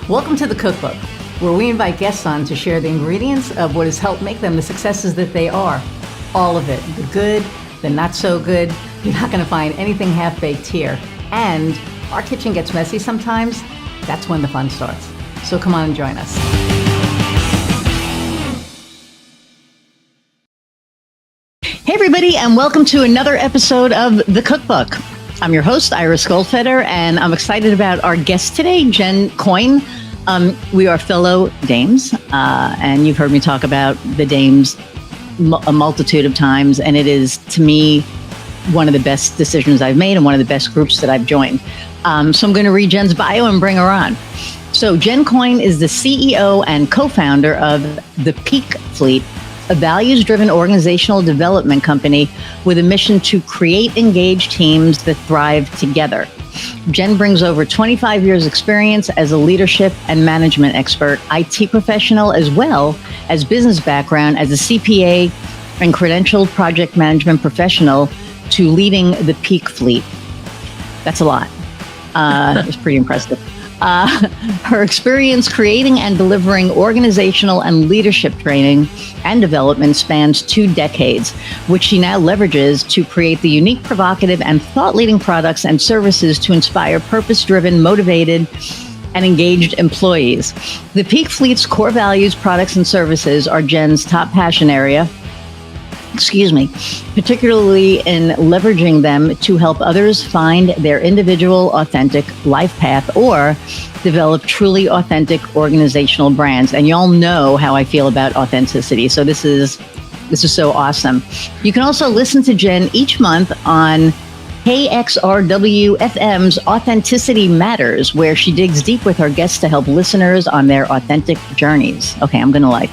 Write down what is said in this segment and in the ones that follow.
Welcome to the Cookbook, where we invite guests on to share the ingredients of what has helped make them the successes that they are. All of it, the good, the not so good. You're not going to find anything half-baked here. And our kitchen gets messy sometimes. That's when the fun starts. So come on and join us. Hey everybody, and welcome to another episode of The Cookbook. I'm your host, Iris Goldfeder, and I'm excited about our guest today, Jen Coyne. We are fellow dames, and you've heard me talk about the dames a multitude of times, and it is, to me, one of the best decisions I've made and one of the best groups that I've joined. So I'm going to read Jen's bio and bring her on. So Jen Coyne is the CEO and co-founder of the Peak Fleet, a values-driven organizational development company with a mission to create engaged teams that thrive together. Jen brings over 25 years experience as a leadership and management expert, IT professional, as well as business background as a CPA and credentialed project management professional to leading the Peak Fleet. That's a lot. It's pretty impressive. Her experience creating and delivering organizational and leadership training and development spans 2 decades, which she now leverages to create the unique, provocative, and thought-leading products and services to inspire purpose-driven, motivated, and engaged employees. The Peak Fleet's core values, products, and services are Jen's top passion area, particularly in leveraging them to help others find their individual authentic life path or develop truly authentic organizational brands. And y'all know how I feel about authenticity. So this is so awesome. You can also listen to Jen each month on KXRW FM's Authenticity Matters, where she digs deep with her guests to help listeners on their authentic journeys. Okay, I'm going to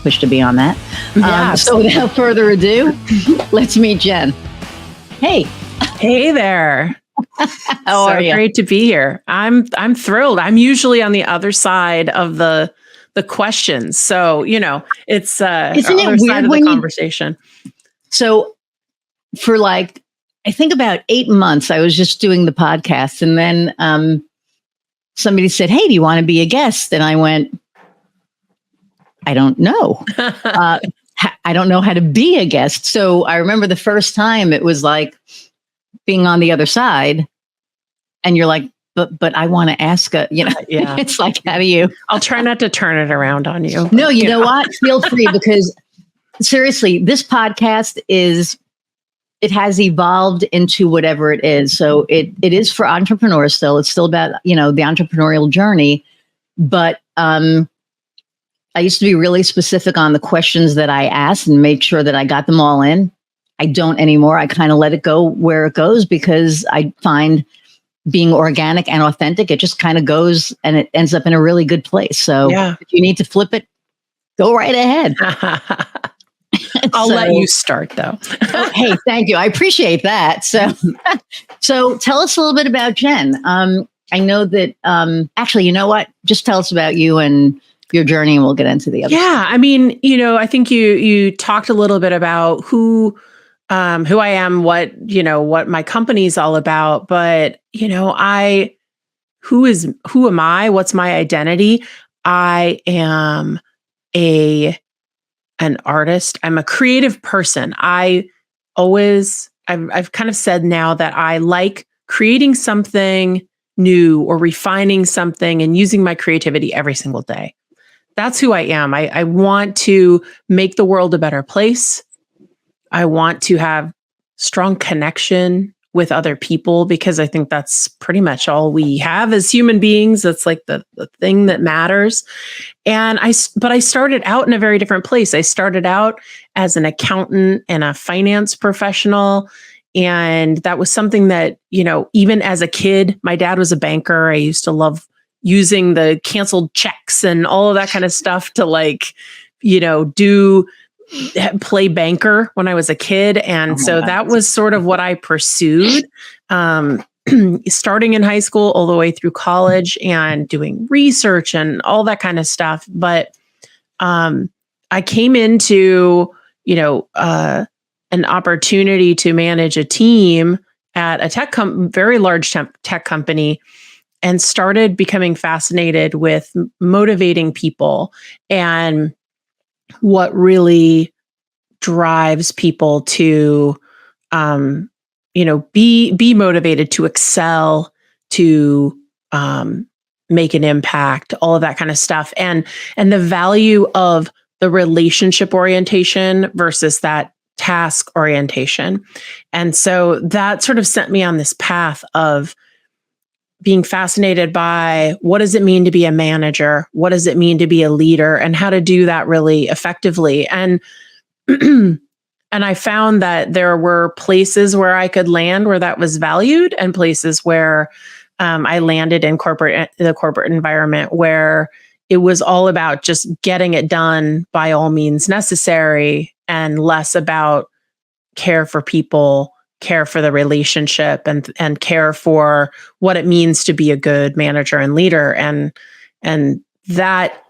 push to be on that. Yes. So without further ado, let's meet Jen. Hey. Hey there. How are you? Great to be here. I'm thrilled. I'm usually on the other side of the questions. So, it's Isn't other it weird side of the conversation. So for I think about 8 months, I was just doing the podcast, and then somebody said, "Hey, do you want to be a guest?" And I went, I don't know. I don't know how to be a guest. So I remember the first time it was like being on the other side, and you're like, but I want to ask Yeah. It's like, how do you? I'll try not to turn it around on you. No, you know what? Feel free, because seriously, this podcast it has evolved into whatever it is. So it is for entrepreneurs still. It's still about, the entrepreneurial journey, but, I used to be really specific on the questions that I asked and made sure that I got them all in. I don't anymore. I kind of let it go where it goes, because I find being organic and authentic, it just kind of goes and it ends up in a really good place. So If you need to flip it, go right ahead. I'll let you start though. Hey, thank you. I appreciate that. So tell us a little bit about Jen. I know that, actually, you know what? Just tell us about you and your journey, and we'll get into the other. Yeah. I mean, I think you talked a little bit about who I am, what my company's all about, but who am I? What's my identity? I am an artist. I'm a creative person. I've kind of said now that I like creating something new or refining something and using my creativity every single day. That's who I am. I want to make the world a better place. I want to have strong connection with other people, because I think that's pretty much all we have as human beings. That's like the thing that matters. But I started out in a very different place. I started out as an accountant and a finance professional. And that was something that, even as a kid, my dad was a banker. I used to love using the canceled checks and all of that kind of stuff to play banker when I was a kid. And so that was sort of what I pursued, starting in high school all the way through college and doing research and all that kind of stuff. But I came into, an opportunity to manage a team at a very large tech company and started becoming fascinated with motivating people and what really drives people to, be motivated to excel, to make an impact, all of that kind of stuff, and the value of the relationship orientation versus that task orientation. And so that sort of sent me on this path of being fascinated by what does it mean to be a manager? What does it mean to be a leader, and how to do that really effectively? And and I found that there were places where I could land where that was valued, and places where I landed in the corporate environment where it was all about just getting it done by all means necessary, and less about care for people, care for the relationship, and care for what it means to be a good manager and leader. And that,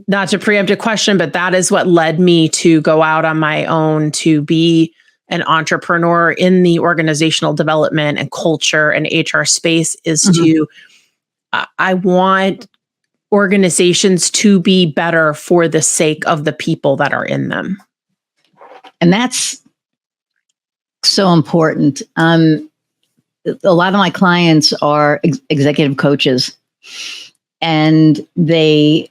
not to preempt a question, but that is what led me to go out on my own to be an entrepreneur in the organizational development and culture and HR space, is to, I want organizations to be better for the sake of the people that are in them. And that's so important. A lot of my clients are executive coaches, and they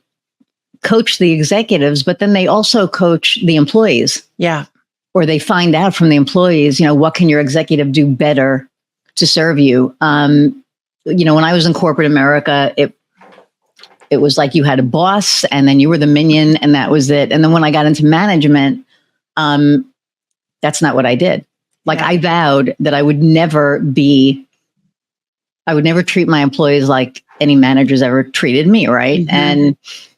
coach the executives, but then they also coach the employees. Yeah. Or they find out from the employees, what can your executive do better to serve you? When I was in corporate America, it was like you had a boss, and then you were the minion, and that was it. And then when I got into management, that's not what I did. Like, I vowed that I would never treat my employees like any managers ever treated me. Right. And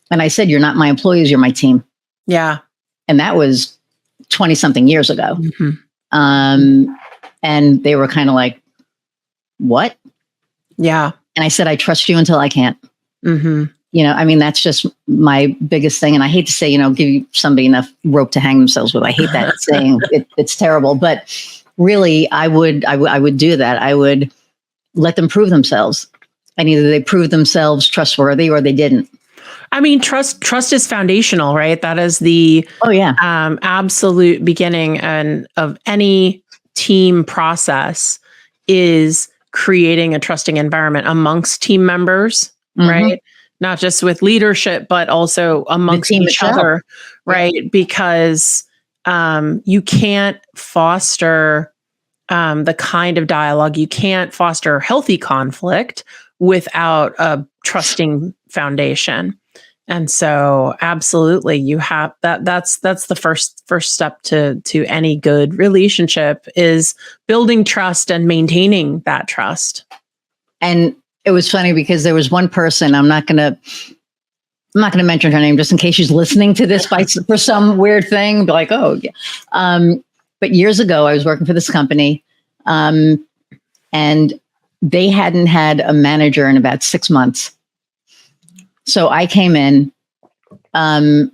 I said, you're not my employees, you're my team. Yeah. And that was 20 something years ago. And they were kind of like, what? Yeah. And I said, I trust you until I can't. That's just my biggest thing. And I hate to say, give somebody enough rope to hang themselves with. I hate that saying. It's terrible. But really, I would do that. I would let them prove themselves. And either they proved themselves trustworthy or they didn't. I mean, trust is foundational, right? That is the absolute beginning of any team process, is creating a trusting environment amongst team members, right? Not just with leadership, but also amongst each other, right? Yeah. Because you can't foster the kind of dialogue, you can't foster healthy conflict without a trusting foundation. And so absolutely, you have that's the first step to any good relationship, is building trust and maintaining that trust. And it was funny because there was one person, I'm not going to mention her name just in case she's listening to this for some weird thing, be like, oh yeah. But years ago I was working for this company, and they hadn't had a manager in about 6 months. So I came in, and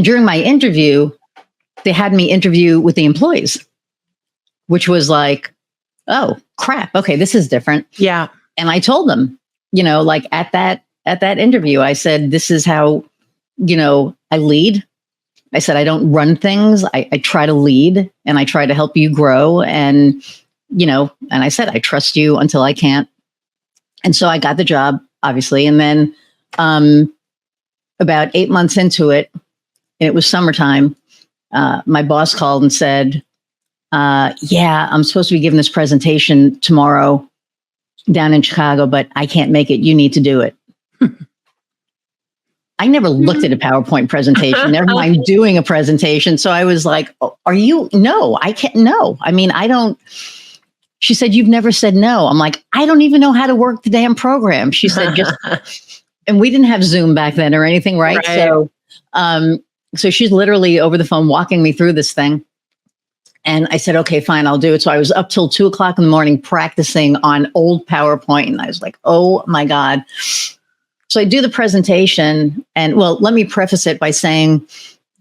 during my interview, they had me interview with the employees, which was like, oh crap. Okay. This is different. Yeah. And I told them, like at that interview, I said, this is how, I lead. I said, I don't run things. I try to lead, and I try to help you grow. And, and I said, I trust you until I can't. And so I got the job, obviously. And then, about 8 months into it, and it was summertime, my boss called and said, I'm supposed to be giving this presentation tomorrow down in Chicago, but I can't make it. You need to do it. I never looked at a PowerPoint presentation, never mind doing a presentation. So I was like, no, I can't. No, I mean, I don't. She said, you've never said no. I'm like, I don't even know how to work the damn program. She said, and we didn't have Zoom back then or anything. Right. So, so she's literally over the phone walking me through this thing. And I said, okay, fine, I'll do it. So I was up till 2:00 in the morning practicing on old PowerPoint. And I was like, oh my God. So I do the presentation, and well, let me preface it by saying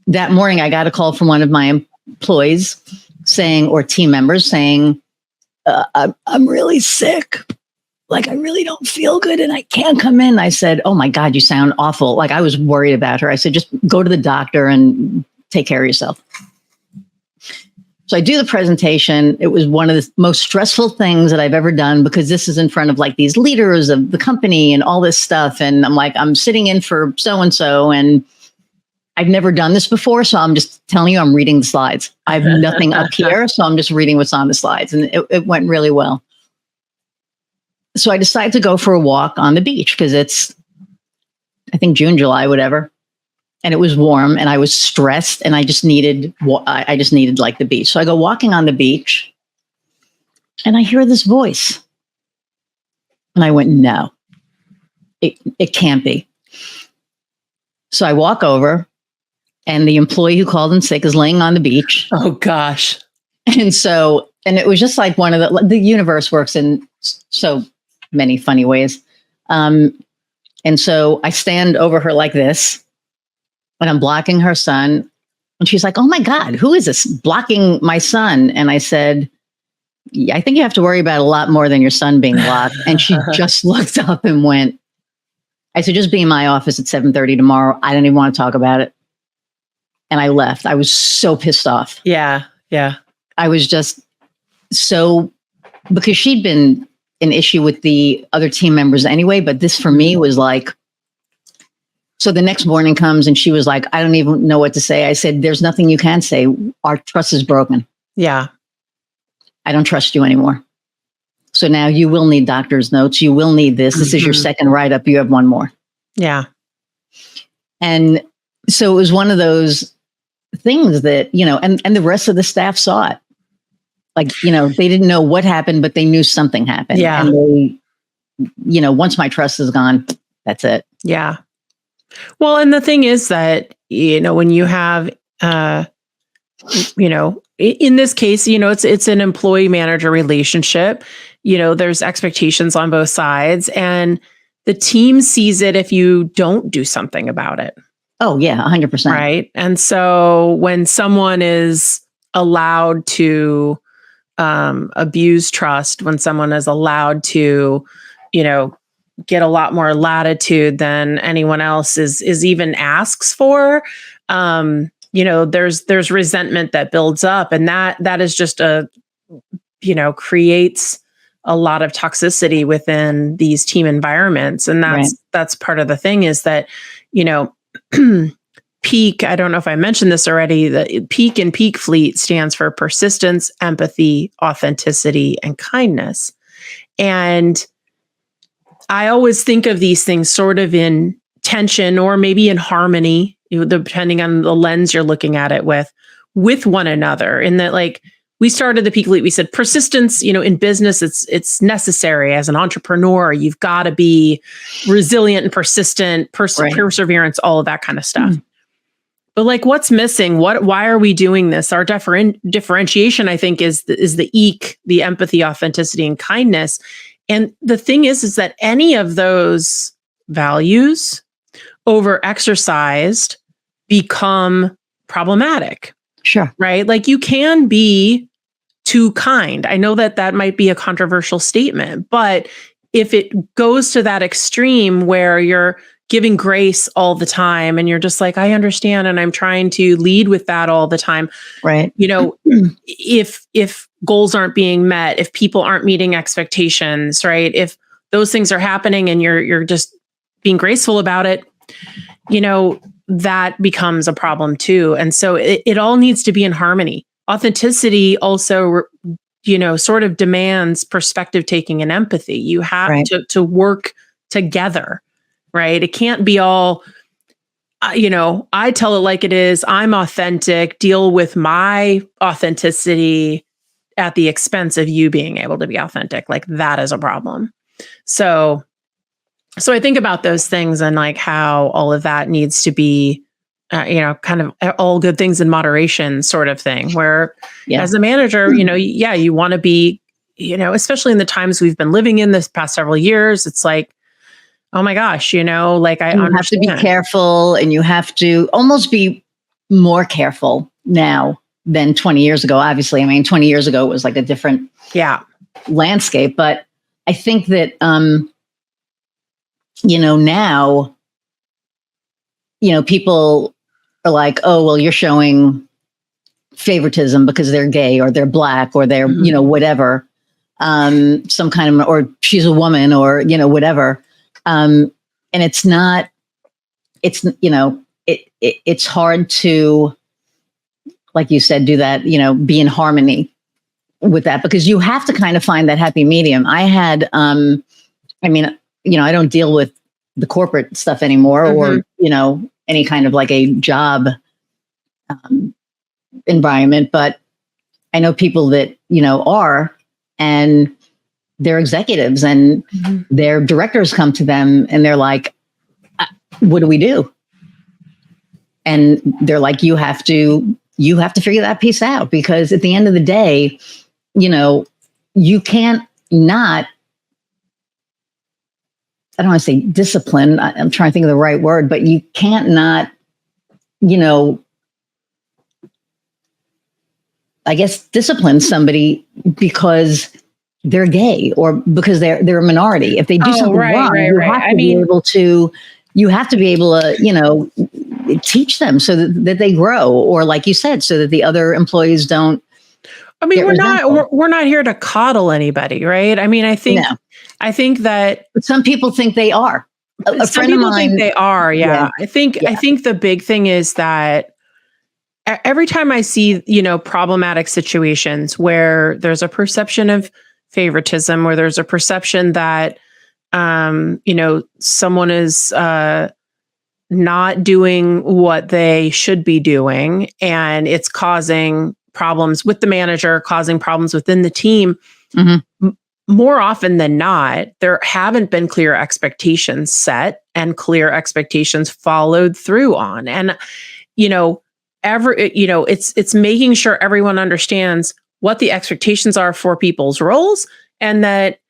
that morning I got a call from one of my employees saying, or team members saying, I'm really sick. like, I really don't feel good and I can't come in. I said, oh my God, you sound awful. Like, I was worried about her. I said, just go to the doctor and take care of yourself. So I do the presentation. It was one of the most stressful things that I've ever done, because this is in front of like these leaders of the company and all this stuff. And I'm like, I'm sitting in for so-and-so, and I've never done this before. So I'm just telling you, I'm reading the slides. I have nothing up here. So I'm just reading what's on the slides. And it went really well. So I decided to go for a walk on the beach, because it's, I think, June, July, whatever. And it was warm and I was stressed and I just needed like the beach. So I go walking on the beach and I hear this voice. And I went, no, it can't be. So I walk over and the employee who called in sick is laying on the beach. Oh gosh. And it was just like one of the universe works in so many funny ways. And so I stand over her like this, and I'm blocking her son. And she's like, oh my God, who is this blocking my son? And I said, yeah, I think you have to worry about a lot more than your son being blocked. And she just looked up and went, I said, just be in my office at 7:30 tomorrow. I don't even want to talk about it. And I left. I was so pissed off. Yeah. Yeah. I was just so, because she'd been an issue with the other team members anyway. But this for me was like, so the next morning comes and she was like, I don't even know what to say. I said, there's nothing you can say. Our trust is broken. Yeah. I don't trust you anymore. So now you will need doctor's notes. You will need this. This is your second write-up. You have one more. Yeah. And so it was one of those things that, and the rest of the staff saw it. Like, they didn't know what happened, but they knew something happened. Yeah. And they, once my trust is gone, that's it. Yeah. Well, and the thing is that, when you have, in this case, it's an employee manager relationship, there's expectations on both sides, and the team sees it if you don't do something about it. Oh yeah, 100%. Right. And so when someone is allowed to abuse trust, when someone is allowed to, get a lot more latitude than anyone else is even asks for, there's resentment that builds up, and that is just creates a lot of toxicity within these team environments. And that's part of the thing, is that, PEAK, I don't know if I mentioned this already, the PEAK in Peak Fleet stands for persistence, empathy, authenticity, and kindness. And I always think of these things sort of in tension or maybe in harmony, depending on the lens you're looking at it with one another. In that, like, we started the Peak Fleet, we said persistence, in business, it's necessary. As an entrepreneur, you've got to be resilient and persistent, perseverance, all of that kind of stuff. But like, what's missing? Why are we doing this? Our differentiation, I think, is the EAK, the empathy, authenticity, and kindness. And the thing is that any of those values over exercised become problematic. Sure. Right? Like, you can be too kind. I know that might be a controversial statement, but if it goes to that extreme where you're giving grace all the time and you're just like, I understand, and I'm trying to lead with that all the time. Right. If goals aren't being met, if people aren't meeting expectations, right? If those things are happening and you're just being graceful about it, that becomes a problem too. And so it all needs to be in harmony. Authenticity also, sort of demands perspective taking and empathy. You have to work together, right? It can't be all, I tell it like it is. I'm authentic, deal with my authenticity at the expense of you being able to be authentic. Like, that is a problem. So I think about those things and like how all of that needs to be, kind of all good things in moderation sort of thing, where as a manager, you want to be, especially in the times we've been living in this past several years, it's like, oh my gosh, like I understand. You have to be careful, and you have to almost be more careful now than 20 years ago. Obviously, 20 years ago it was like a different landscape, but I think that, now, people are like, oh, well, you're showing favoritism because they're gay or they're black or they're, whatever, some kind of, or she's a woman or, whatever. And it's not, it's hard to, like you said, do that, be in harmony with that, because you have to kind of find that happy medium. I had, I don't deal with the corporate stuff anymore, or, any kind of like a job environment, but I know people that, are, and they're executives and their directors come to them and they're like, what do we do? And they're like, you have to figure that piece out, because at the end of the day, you can't not, I don't want to say discipline. I'm trying to think of the right word, but you can't not, I guess, discipline somebody because they're gay or because they're a minority. If they do something wrong, you have to be able to, teach them so that they grow, or like you said, so that the other employees don't. I mean, we're not here to coddle anybody, right? I mean, I think that, but some people think they are. Some people think they are. Yeah. I think the big thing is that every time I see, problematic situations where there's a perception of favoritism, where there's a perception that, someone is not doing what they should be doing, and it's causing problems with the manager, causing problems within the team. More often than not, there haven't been clear expectations set and clear expectations followed through on. And, it's making sure everyone understands what the expectations are for people's roles, and that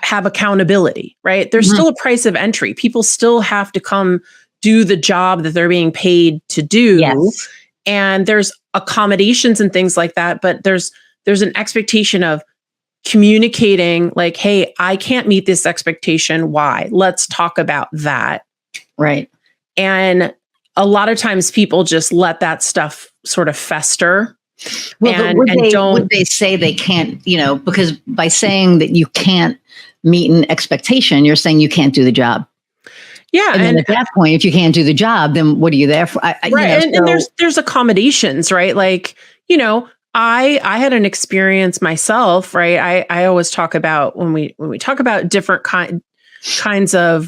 have accountability, right? There's still a price of entry. People still have to come do the job that they're being paid to do. Yes. And there's accommodations and things like that, but there's an expectation of communicating, like, hey, I can't meet this expectation. Why? Let's talk about that. Right. And a lot of times people just let that stuff sort of fester. Well, would they say they can't, because by saying that you can't meet an expectation, you're saying you can't do the job. Yeah. And then at that point, if you can't do the job, then what are you there for? Right. And there's accommodations, right? Like, I had an experience myself, right? I always talk about when we talk about different kinds of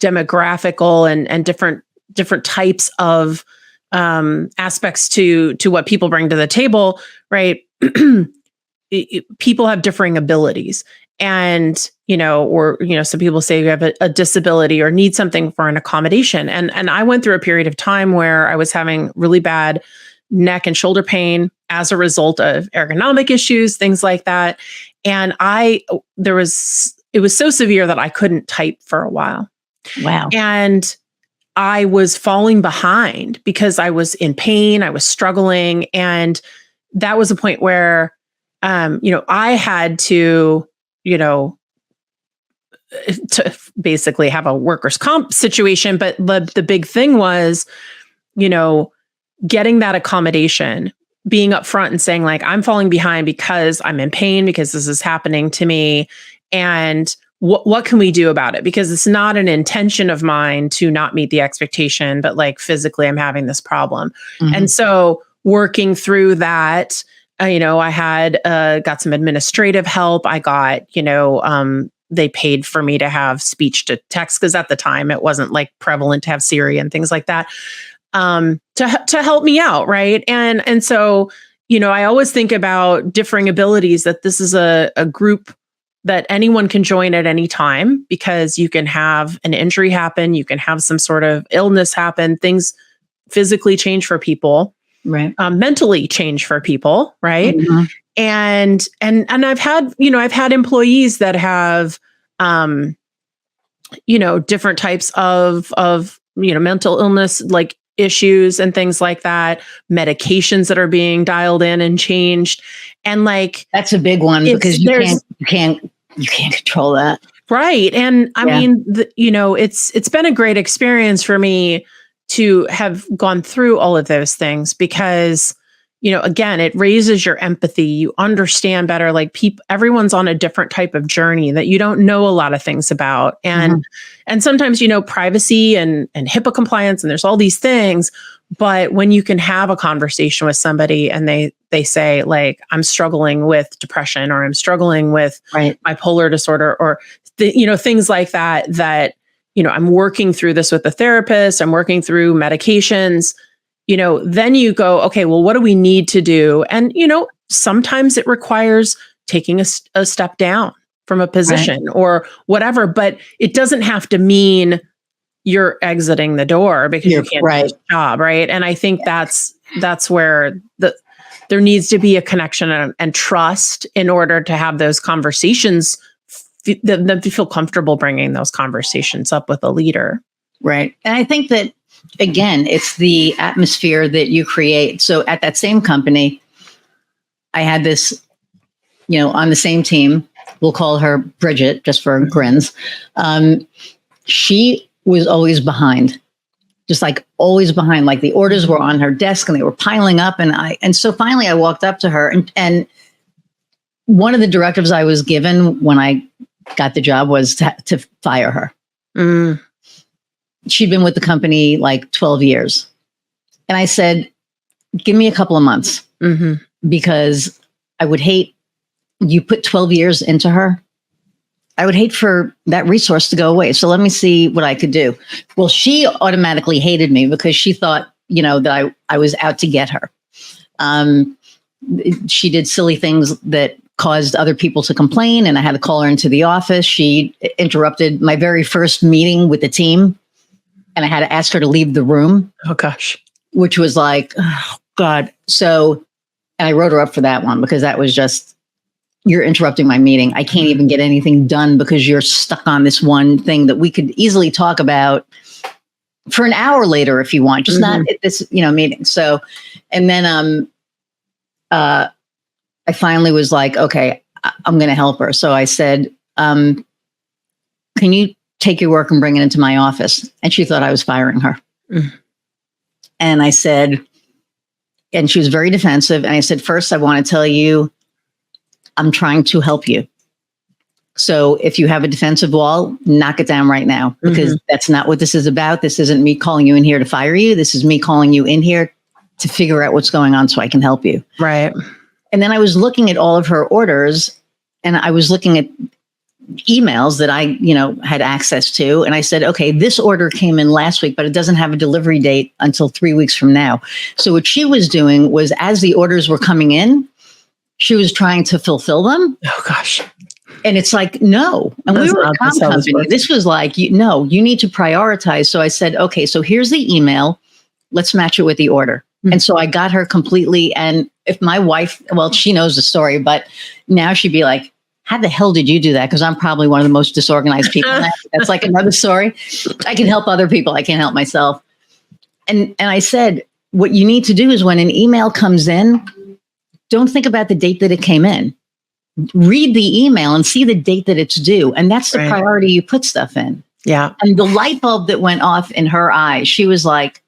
demographical and different types of aspects to what people bring to the table, right? People have differing abilities, and some people say you have a disability or need something for an accommodation. And I went through a period of time where I was having really bad neck and shoulder pain as a result of ergonomic issues, things like that. And it was so severe that I couldn't type for a while. Wow. And I was falling behind because I was in pain, I was struggling. And that was a point where, I had to basically have a workers' comp situation. But the big thing was, getting that accommodation, being upfront and saying, like, I'm falling behind because I'm in pain, because this is happening to me. And what can we do about it? Because it's not an intention of mine to not meet the expectation, but like physically I'm having this problem. And so working through that, I had got some administrative help. I got, they paid for me to have speech to text, because at the time it wasn't like prevalent to have Siri and things like that, to help me out. Right. And so, I always think about differing abilities, that this is a group that anyone can join at any time, because you can have an injury happen, you can have some sort of illness happen, things physically change for people, right? Mentally change for people, right? And I've had employees that have, different types of mental illness, like issues and things like that, medications that are being dialed in and changed. And like, that's a big one, because you can't You can't control that. Right. And I mean, it's been a great experience for me to have gone through all of those things because, again, it raises your empathy. You understand better, like everyone's on a different type of journey that you don't know a lot of things about. And sometimes, privacy and HIPAA compliance, and there's all these things. But when you can have a conversation with somebody and they say, like, I'm struggling with depression, or I'm struggling with bipolar disorder, or things like that, I'm working through this with a therapist, I'm working through medications, then you go, okay, well, what do we need to do? And, sometimes it requires taking a step down from a position or whatever, but it doesn't have to mean you're exiting the door because you can't do the job. Right. And I think that's where there needs to be a connection and trust in order to have those conversations, them to feel comfortable bringing those conversations up with a leader. Right. And I think that, again, it's the atmosphere that you create. So at that same company, I had this, on the same team, we'll call her Bridget just for grins. She was always behind, just like always behind, like the orders were on her desk and they were piling up. And so finally I walked up to her and one of the directives I was given when I got the job was to fire her. She'd been with the company like 12 years. And I said, give me a couple of months because I would hate, you put 12 years into her. I would hate for that resource to go away. So let me see what I could do. Well, she automatically hated me because she thought, that I was out to get her. She did silly things that caused other people to complain, and I had to call her into the office. She interrupted my very first meeting with the team, and I had to ask her to leave the room. Oh, gosh. Which was like, oh, God. So, and I wrote her up for that one because that was just, you're interrupting my meeting. I can't even get anything done because you're stuck on this one thing that we could easily talk about for an hour later if you want, just not at this, meeting. So, and then I finally was like, okay, I'm going to help her. So I said, can you take your work and bring it into my office? And she thought I was firing her. And I said, and she was very defensive. And I said, first, I want to tell you, I'm trying to help you. So if you have a defensive wall, knock it down right now, because that's not what this is about. This isn't me calling you in here to fire you. This is me calling you in here to figure out what's going on so I can help you. Right. And then I was looking at all of her orders and I was looking at emails that I, had access to. And I said, okay, this order came in last week, but it doesn't have a delivery date until 3 weeks from now. So what she was doing was, as the orders were coming in, she was trying to fulfill them. Oh, gosh. And it's like, no. And we were a comm company. This was like, you need to prioritize. So I said, okay, so here's the email. Let's match it with the order. And so I got her completely. And if my wife, well, she knows the story, but now she'd be like, how the hell did you do that? Because I'm probably one of the most disorganized people. That's like another story. I can help other people. I can't help myself. And I said, what you need to do is when an email comes in, don't think about the date that it came in. Read the email and see the date that it's due. And that's the priority you put stuff in. Yeah. And the light bulb that went off in her eyes, she was like,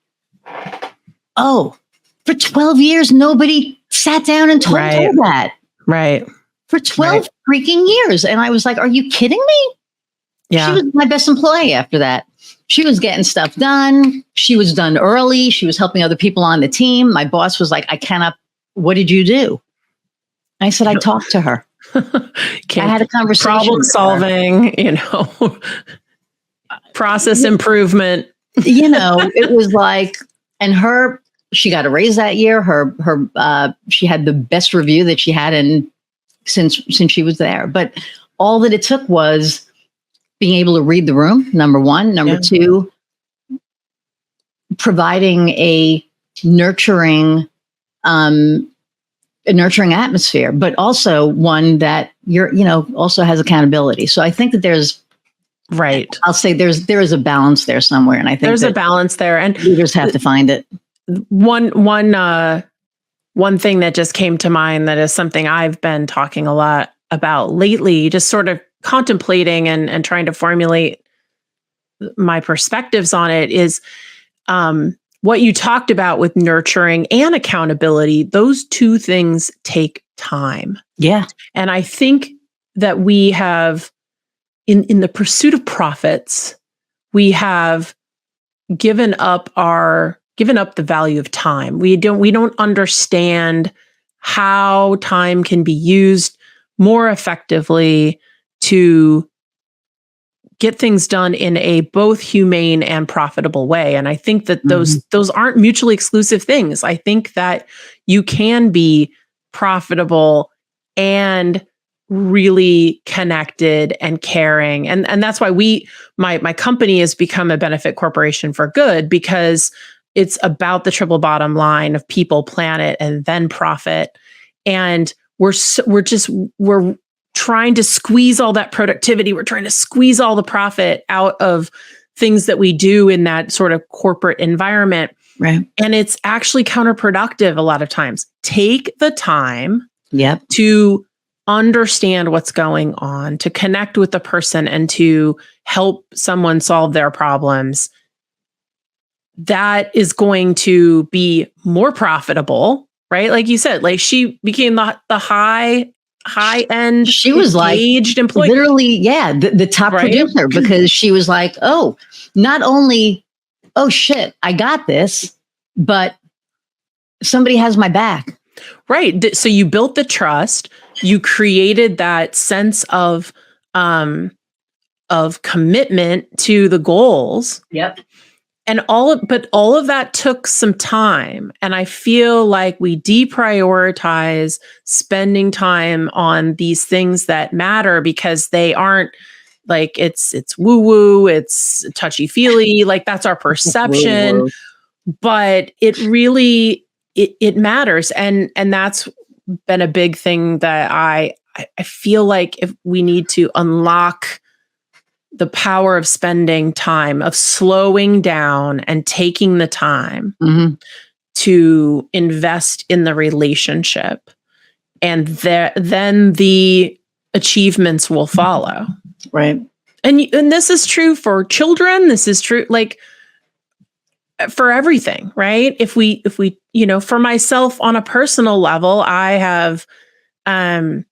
oh, for 12 years, nobody sat down and told her that. Right. For 12 freaking years. And I was like, are you kidding me? Yeah. She was my best employee after that. She was getting stuff done. She was done early. She was helping other people on the team. My boss was like, I cannot. What did you do? I said, I talked to her. I had a conversation. Problem solving, process improvement. It was like, and she got a raise that year. She had the best review that she had since she was there. But all that it took was being able to read the room. Number one. Number two, providing a nurturing atmosphere, but also one that also has accountability. So I think that I'll say there is a balance there somewhere. And I think there's a balance there, and leaders have to find it. One thing that just came to mind that is something I've been talking a lot about lately, just sort of contemplating and trying to formulate my perspectives on it is what you talked about with nurturing and accountability. Those two things take time. Yeah. And I think that we have, in the pursuit of profits, we have given up the value of time. We don't understand how time can be used more effectively to get things done in a both humane and profitable way. And I think that those aren't mutually exclusive things. I think that you can be profitable and really connected and caring. And that's why my company has become a benefit corporation for good, because it's about the triple bottom line of people, planet, and then profit. And we're trying to squeeze all that productivity. We're trying to squeeze all the profit out of things that we do in that sort of corporate environment. Right. And it's actually counterproductive a lot of times. Take the time to understand what's going on, to connect with the person and to help someone solve their problems. That is going to be more profitable, right? Like you said, like she became the high end. She was engaged employee, literally, the top producer, because she was like, oh, not only, oh shit, I got this, but somebody has my back. Right. So you built the trust. You created that sense of commitment to the goals. Yep. And all of that took some time. And I feel like we deprioritize spending time on these things that matter because they aren't like it's woo woo, it's touchy feely, like that's our perception. Woo-woo. But it really it matters. And that's been a big thing that I feel like if we need to unlock the power of spending time, of slowing down and taking the time to invest in the relationship. And then the achievements will follow. Right. And this is true for children. This is true, like, for everything, right? If we, for myself on a personal level, I have been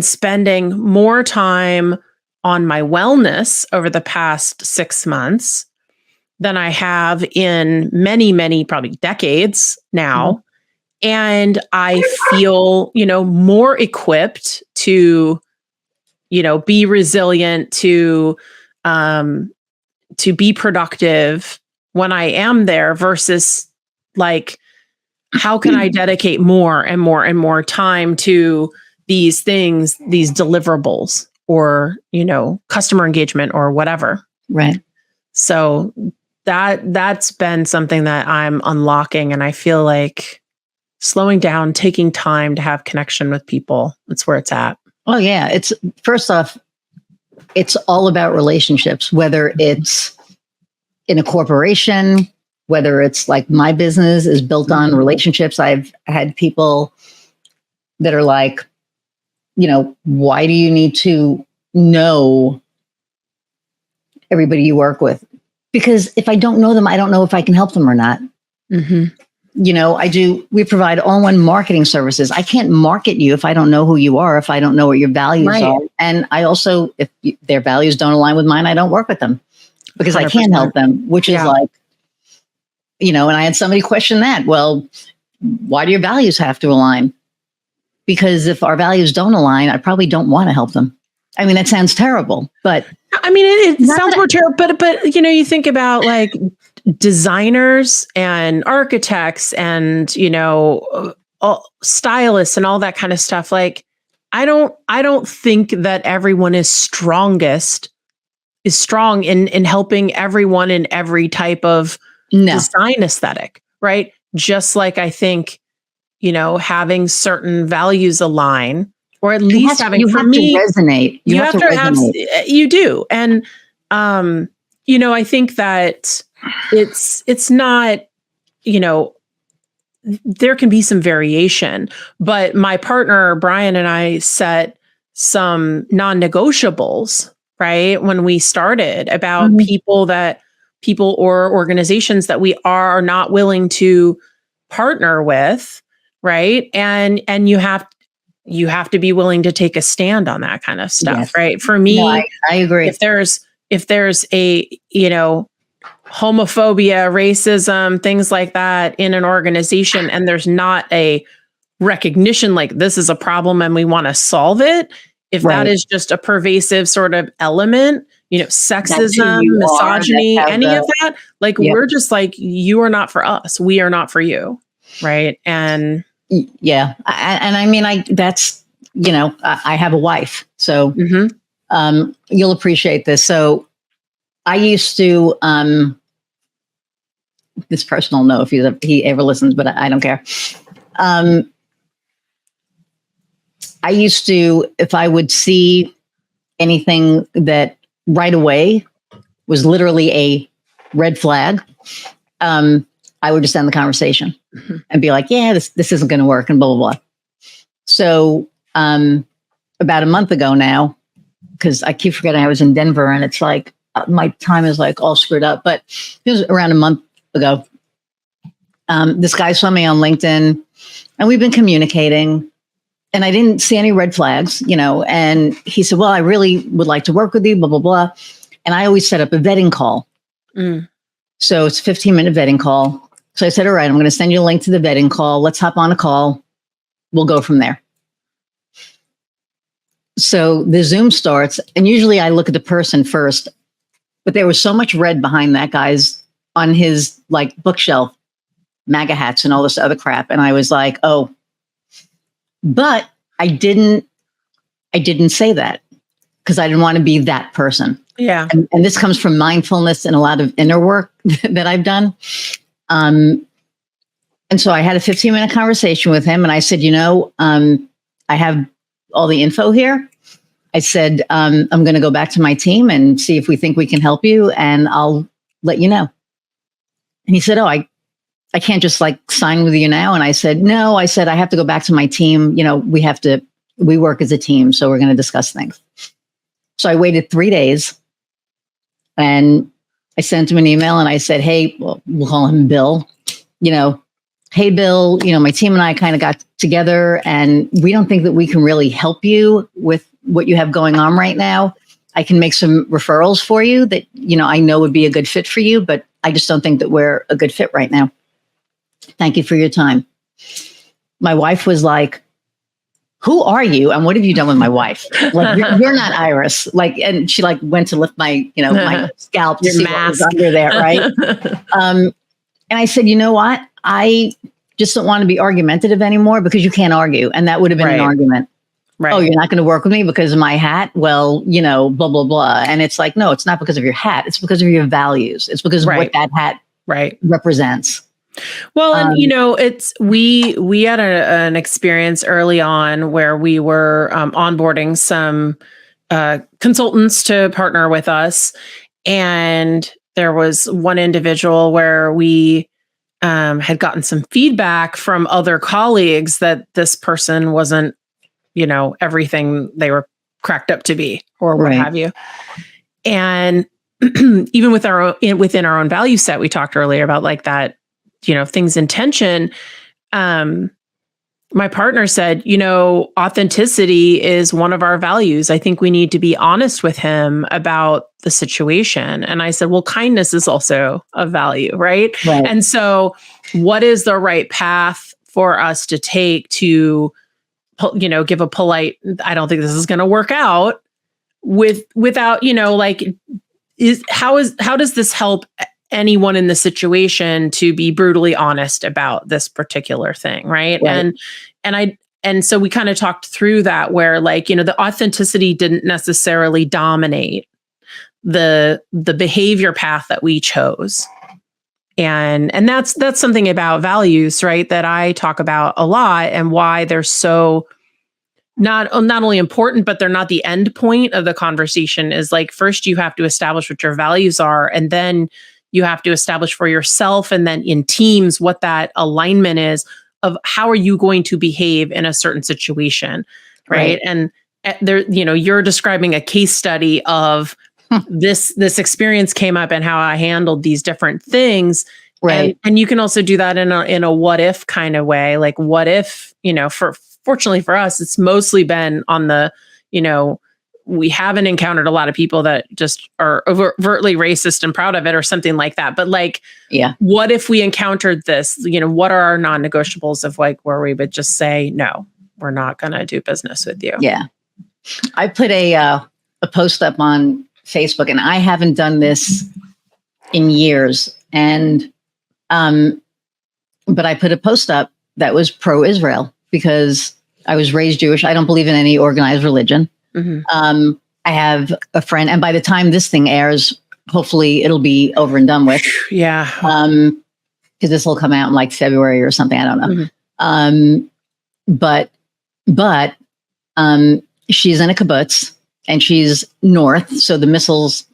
spending more time on my wellness over the past 6 months than I have in many, many, probably decades now. And I feel, more equipped to, be resilient, to be productive when I am there versus like, how can I dedicate more and more and more time to these things, these deliverables, or, customer engagement or whatever. Right. So that's been something that I'm unlocking. And I feel like slowing down, taking time to have connection with people, that's where it's at. Oh yeah. It's, first off, it's all about relationships, whether it's in a corporation, whether it's like my business is built on relationships. I've had people that are like, why do you need to know everybody you work with? Because if I don't know them, I don't know if I can help them or not. We provide all-in-one marketing services. I can't market you if I don't know who you are, if I don't know what your values are. And I also, if their values don't align with mine, I don't work with them because 100%. I can't help them, which is like, and I had somebody question that. Well, why do your values have to align? Because if our values don't align, I probably don't want to help them. I mean, that sounds terrible, but I mean, it sounds more terrible, but you think about like designers and architects and, stylists and all that kind of stuff. Like, I don't think that everyone is strong in helping everyone in every type of design aesthetic, right? Just like I think, having certain values align, or at least having, for me, resonate. You have to resonate. You do. And, I think that it's not, there can be some variation, but my partner, Brian, and I set some non-negotiables, right? When we started about people or organizations that we are not willing to partner with, right? And you have to be willing to take a stand on that kind of stuff, Yes. right? For No, me, I agree. if there's a, homophobia, racism, things like that in an organization, and there's not a recognition like this is a problem and we want to solve it, if that is just a pervasive sort of element, sexism, misogyny, any of that, like we're just like, you are not for us. We are not for you. Right. And yeah. I mean, that's, I have a wife, so you'll appreciate this. So I used to, this person will know if he ever listens, but I don't care. I used to, if I would see anything that right away was literally a red flag, I would just end the conversation and be like, yeah, this isn't going to work and blah, blah, blah. So about a month ago now, because I keep forgetting I was in Denver and it's like, my time is like all screwed up, but it was around a month ago. This guy saw me on LinkedIn and we've been communicating and I didn't see any red flags, and he said, well, I really would like to work with you, blah, blah, blah. And I always set up a vetting call. So it's a 15-minute vetting call. So I said, all right, I'm going to send you a link to the vetting call. Let's hop on a call. We'll go from there. So the Zoom starts, and usually I look at the person first, but there was so much red behind that guy's on his like bookshelf, MAGA hats and all this other crap. And I was like, oh, but I didn't say that because I didn't want to be that person. Yeah. And this comes from mindfulness and a lot of inner work that I've done. And so I had a 15-minute conversation with him and I said, I have all the info here. I said, I'm going to go back to my team and see if we think we can help you and I'll let you know. And he said, oh, I can't just like sign with you now. And I said, no, I have to go back to my team. We work as a team. So we're going to discuss things. So I waited 3 days and I sent him an email and I said, hey, we'll call him Bill, hey, Bill, my team and I kind of got together and we don't think that we can really help you with what you have going on right now. I can make some referrals for you that, I know would be a good fit for you, but I just don't think that we're a good fit right now. Thank you for your time. My wife was like, who are you? And what have you done with my wife? Like, you're not Iris. Like, and she like went to lift my, my scalp to see what was under there. Right. And I said, you know what? I just don't want to be argumentative anymore because you can't argue. And that would have been an argument. Right. Oh, you're not going to work with me because of my hat? Well, blah, blah, blah. And it's like, no, it's not because of your hat. It's because of your values. It's because of what that hat represents. Well, and it's we had an experience early on where we were onboarding some consultants to partner with us, and there was one individual where we had gotten some feedback from other colleagues that this person wasn't, everything they were cracked up to be, or what have you, and even within our own value set, we talked earlier about like that. Things in tension. My partner said, authenticity is one of our values. I think we need to be honest with him about the situation. And I said, well, kindness is also a value, right? And so what is the right path for us to take to, give a polite, I don't think this is going to work out without, how does this help anyone in the situation to be brutally honest about this particular thing, right? And so we kind of talked through that where the authenticity didn't necessarily dominate the behavior path that we chose. And that's something about values, right? That I talk about a lot and why they're so not only important, but they're not the end point of the conversation. Is like, first you have to establish what your values are, and then you have to establish for yourself and then in teams what that alignment is of how are you going to behave in a certain situation, right? And there, you're describing a case study of this experience came up and how I handled these different things. Right. And you can also do that in a what if kind of way. Like, what if, fortunately for us, it's mostly been on the, we haven't encountered a lot of people that just are overtly racist and proud of it or something like that. But like, yeah, what if we encountered this? What are our non-negotiables of like where we would just say, no, we're not going to do business with you? Yeah. I put a post up on Facebook, and I haven't done this in years. And, but I put a post up that was pro-Israel because I was raised Jewish. I don't believe in any organized religion. Mm-hmm. I have a friend, and by the time this thing airs, hopefully it'll be over and done with. Yeah. Because this will come out in like February or something. I don't know. Mm-hmm. But she's in a kibbutz and she's north. So the missiles,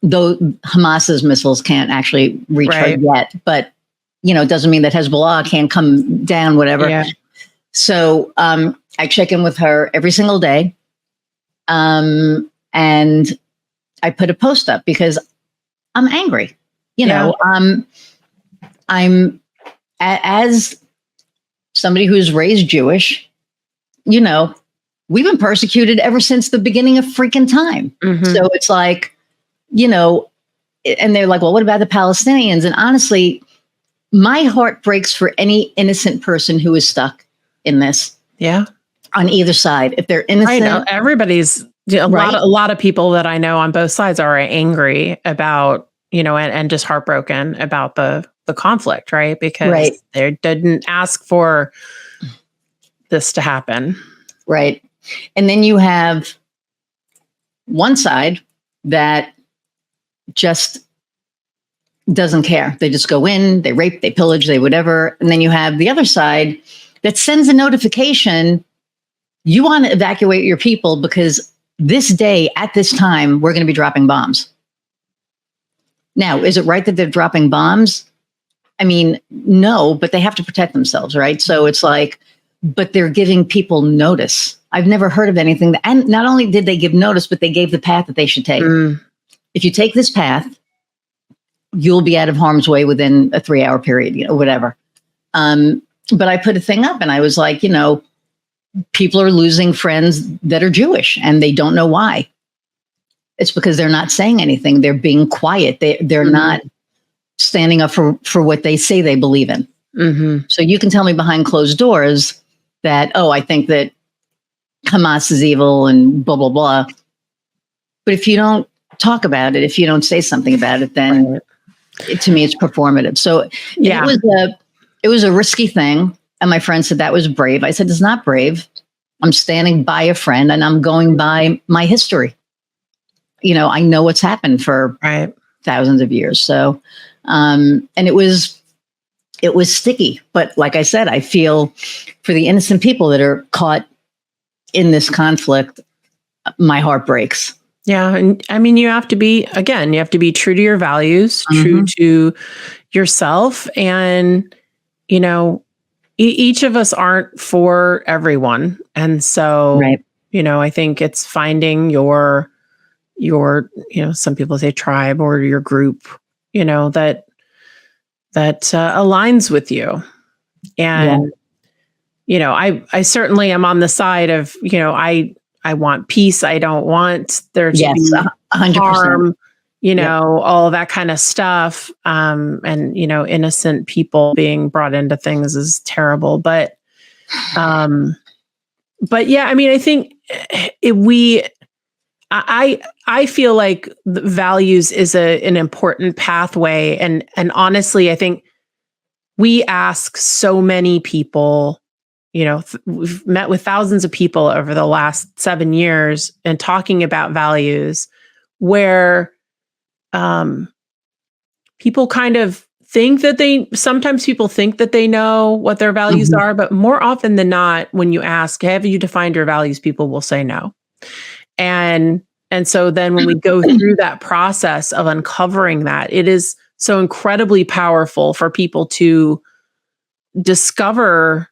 though Hamas's missiles can't actually reach her yet, but it doesn't mean that Hezbollah can't come down, whatever. Yeah. So I check in with her every single day. And I put a post up because I'm angry. I'm as somebody who's raised Jewish, we've been persecuted ever since the beginning of freaking time. Mm-hmm. So it's like, and they're like, well, what about the Palestinians? And honestly, my heart breaks for any innocent person who is stuck in this. Yeah. On either side. If they're innocent. I know everybody's a lot of people that I know on both sides are angry about, and just heartbroken about the conflict, right? Because they didn't ask for this to happen. Right. And then you have one side that just doesn't care. They just go in, they rape, they pillage, they whatever. And then you have the other side that sends a notification. You want to evacuate your people because this day at this time, we're going to be dropping bombs. Now, is it right that they're dropping bombs? I mean, no, but they have to protect themselves, right? So it's like, but they're giving people notice. I've never heard of anything that, and not only did they give notice, but they gave the path that they should take. If you take this path, you'll be out of harm's way within a 3-hour period, whatever. But I put a thing up and I was like, people are losing friends that are Jewish and they don't know why. It's because they're not saying anything. They're being quiet. They're not standing up for what they say they believe in. Mm-hmm. So you can tell me behind closed doors that, I think that Hamas is evil and blah, blah, blah. But if you don't talk about it, if you don't say something about it, then to me, it's performative. So it was a risky thing. And my friend said that was brave. I said, it's not brave. I'm standing by a friend and I'm going by my history. I know what's happened for thousands of years. So, and it was sticky. But like I said, I feel for the innocent people that are caught in this conflict, my heart breaks. Yeah. And I mean, you have to be true to your values, true to yourself. And, each of us aren't for everyone. And so, I think it's finding your, some people say tribe or your group, that aligns with you. And, I certainly am on the side of, I want peace. I don't want there to be 100%. Harm, all that kind of stuff. And, innocent people being brought into things is terrible. But yeah, I mean, I think I feel like the values is an important pathway. And honestly, I think we ask so many people, we've met with thousands of people over the last 7 years and talking about values where people kind of think that sometimes people think that they know what their values are, but more often than not, when you ask, have you defined your values, people will say no. And so then when we go through that process of uncovering that, it is so incredibly powerful for people to discover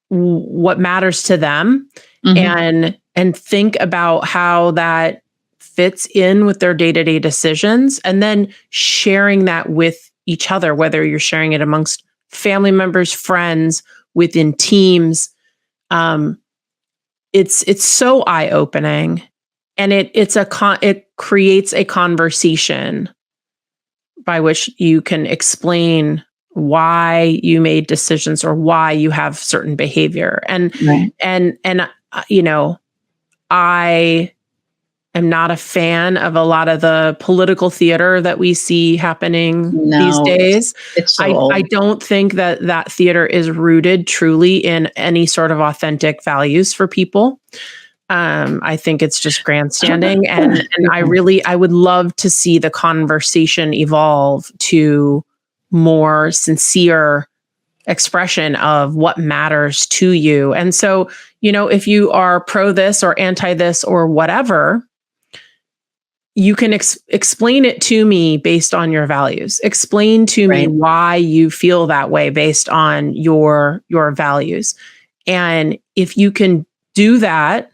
what matters to them and and think about how that fits in with their day-to-day decisions, and then sharing that with each other, whether you're sharing it amongst family members, friends, within teams. It's so eye-opening, and it creates a conversation by which you can explain why you made decisions or why you have certain behavior. Right. And I am not a fan of a lot of the political theater that we see happening these No, days. it's so old. I don't think that theater is rooted truly in any sort of authentic values for people. I think it's just grandstanding, and I would love to see the conversation evolve to more sincere expression of what matters to you. And so, if you are pro this or anti this or whatever, you can explain it to me based on your values. Explain to me why you feel that way based on your values. And if you can do that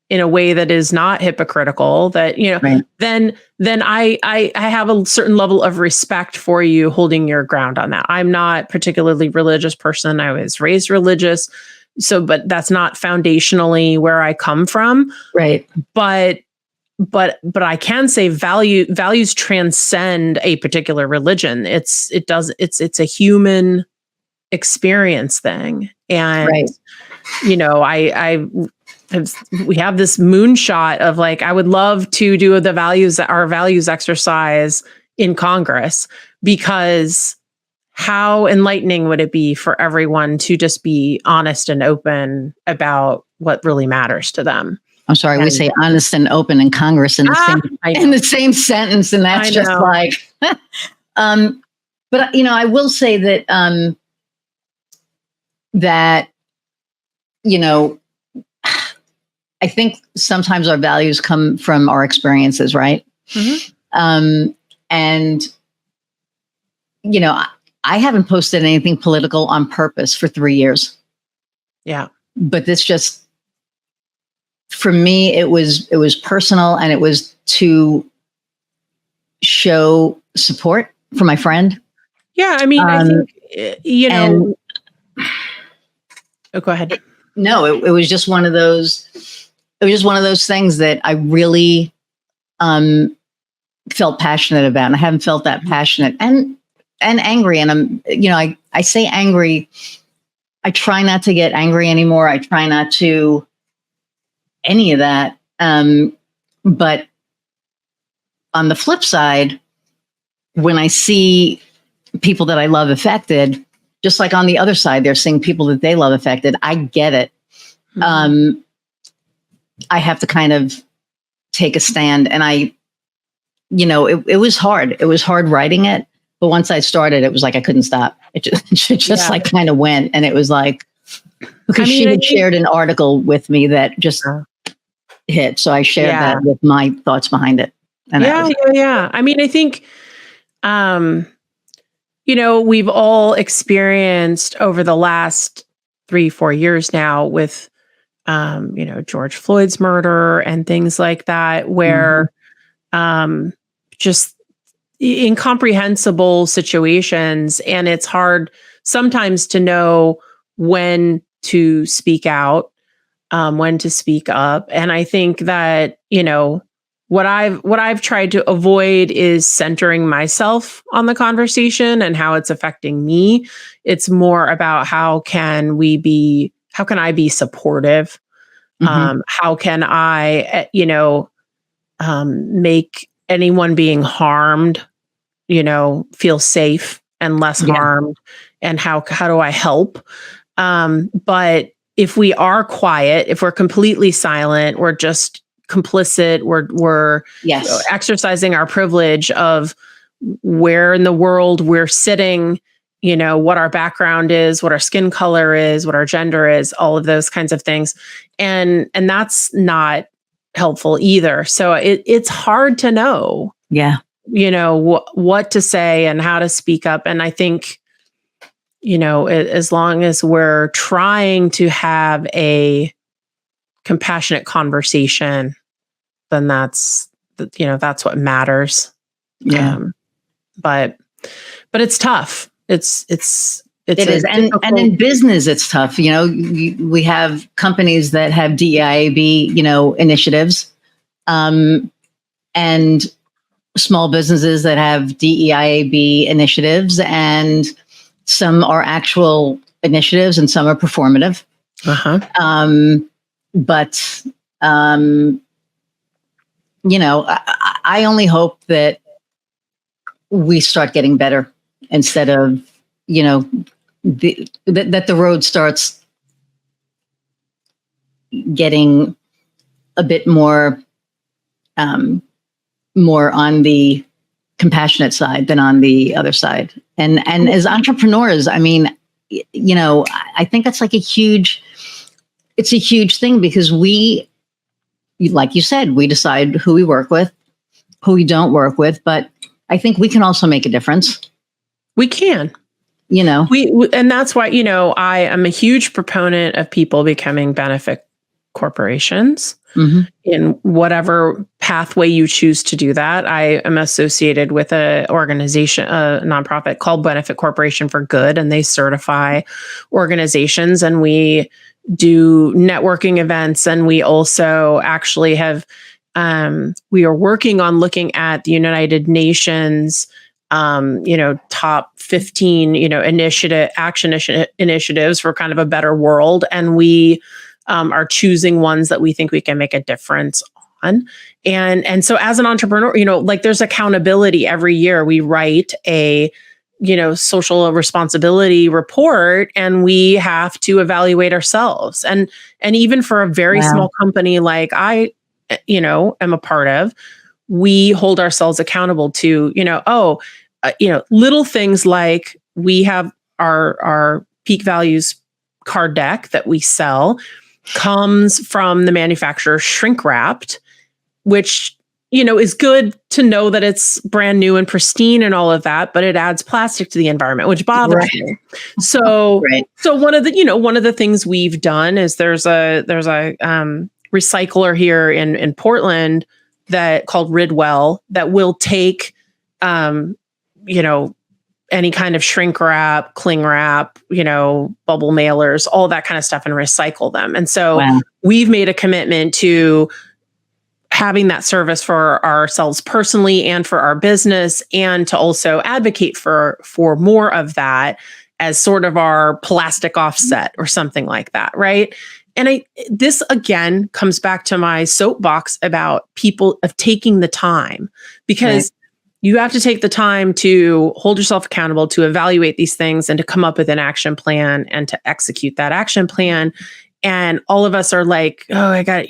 in a way that is not hypocritical, that, then I have a certain level of respect for you holding your ground on that. I'm not a particularly religious person. I was raised religious. So, but that's not foundationally where I come from. Right. But I can say values transcend a particular religion. It's a human experience thing. And, we have this moonshot of like, I would love to do our values exercise in Congress, because how enlightening would it be for everyone to just be honest and open about what really matters to them? I'm sorry, we say honest and open in Congress in the same sentence, and that's just like. But I will say that I think sometimes our values come from our experiences, right? Mm-hmm. And I haven't posted anything political on purpose for 3 years. Yeah, but this just. For me, it was personal, and it was to show support for my friend. Yeah, I mean, I think and, oh, go ahead. No, it was just one of those. It was just one of those things that I really felt passionate about, and I haven't felt that passionate and angry. And I'm, I say angry. I try not to get angry anymore. I try not to. Any of that. But on the flip side, when I see people that I love affected, just like on the other side, they're seeing people that they love affected, I get it. Mm-hmm. I have to kind of take a stand, and it was hard. It was hard writing it. But once I started, it was like I couldn't stop. It just like kind of went. And it was like, because she had shared an article with me that just hit. So I shared that with my thoughts behind it. And yeah. I mean, I think, we've all experienced over the last 3-4 years now with, George Floyd's murder and things like that, where just incomprehensible situations. And it's hard sometimes to know when to speak out, when to speak up. And I think that, what I've tried to avoid is centering myself on the conversation and how it's affecting me. It's more about how can I be supportive? Mm-hmm. How can I, make anyone being harmed, feel safe and less harmed? And how do I help? But if we are quiet, if we're completely silent, we're just complicit, we're exercising our privilege of where in the world we're sitting, what our background is, what our skin color is, what our gender is, all of those kinds of things. And that's not helpful either. So it's hard to know, what to say and how to speak up. And I think, as long as we're trying to have a compassionate conversation, then that's what matters. Yeah. But it's tough. It is. And in business, it's tough. We have companies that have DEIB, initiatives, and small businesses that have DEIB initiatives, and some are actual initiatives and some are performative. But I only hope that we start getting better instead of, that the road starts getting a bit more on the compassionate side than on the other side. And as entrepreneurs, I mean, I think that's like it's a huge thing, because we, like you said, we decide who we work with, who we don't work with, but I think we can also make a difference. We can. And that's why, I am a huge proponent of people becoming benefit corporations in whatever pathway you choose to do that. I am associated with a organization, a nonprofit called Benefit Corporation for Good, and they certify organizations, and we do networking events. And we also actually have, we are working on looking at the United Nations top 15, initiatives for kind of a better world. And we are choosing ones that we think we can make a difference on. And so as an entrepreneur, there's accountability every year. We write a, social responsibility report, and we have to evaluate ourselves. And even for a very small company like I, am a part of, we hold ourselves accountable to, little things like we have our peak values card deck that we sell comes from the manufacturer shrink wrapped, which, is good to know that it's brand new and pristine and all of that, but it adds plastic to the environment, which bothers me. So, so one of the things we've done is there's a recycler here in Portland that called Ridwell that will take, any kind of shrink wrap, cling wrap, bubble mailers, all that kind of stuff, and recycle them. And so we've made a commitment to having that service for ourselves personally and for our business, and to also advocate for more of that as sort of our plastic offset or something like that. Right. And this again comes back to my soapbox about people of taking the time, because you have to take the time to hold yourself accountable, to evaluate these things, and to come up with an action plan and to execute that action plan. And all of us are like, oh, I got,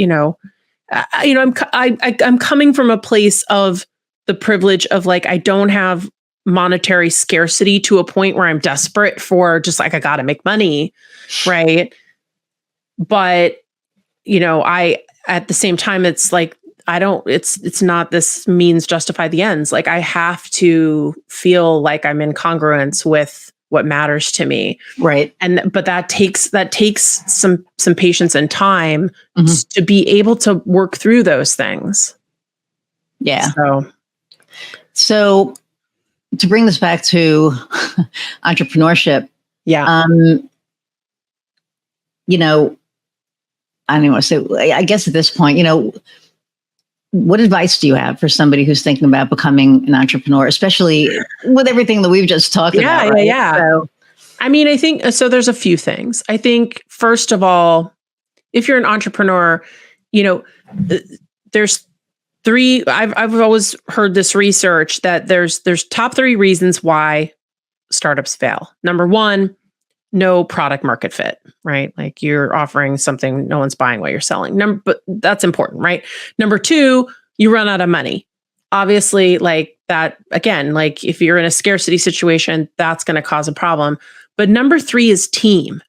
I'm coming from a place of the privilege of like, I don't have monetary scarcity to a point where I'm desperate for just like, I got to make money. Right. But, at the same time, it's like, it's not this means justify the ends. Like, I have to feel like I'm in congruence with what matters to me. Right. But that takes some patience and time to be able to work through those things. Yeah. So to bring this back to entrepreneurship. Yeah. I don't even want to say, I guess at this point, what advice do you have for somebody who's thinking about becoming an entrepreneur, especially with everything that we've just talked about? Right? Yeah. So, I mean, I think, so there's a few things. I think, first of all, if you're an entrepreneur, there's three, I've always heard this research that there's top 3 reasons why startups fail. Number 1, no product market fit, right? Like, you're offering something no one's buying what you're selling. But that's important, right? Number 2, you run out of money. Obviously, like that, again, like if you're in a scarcity situation, that's going to cause a problem. But number 3 is team.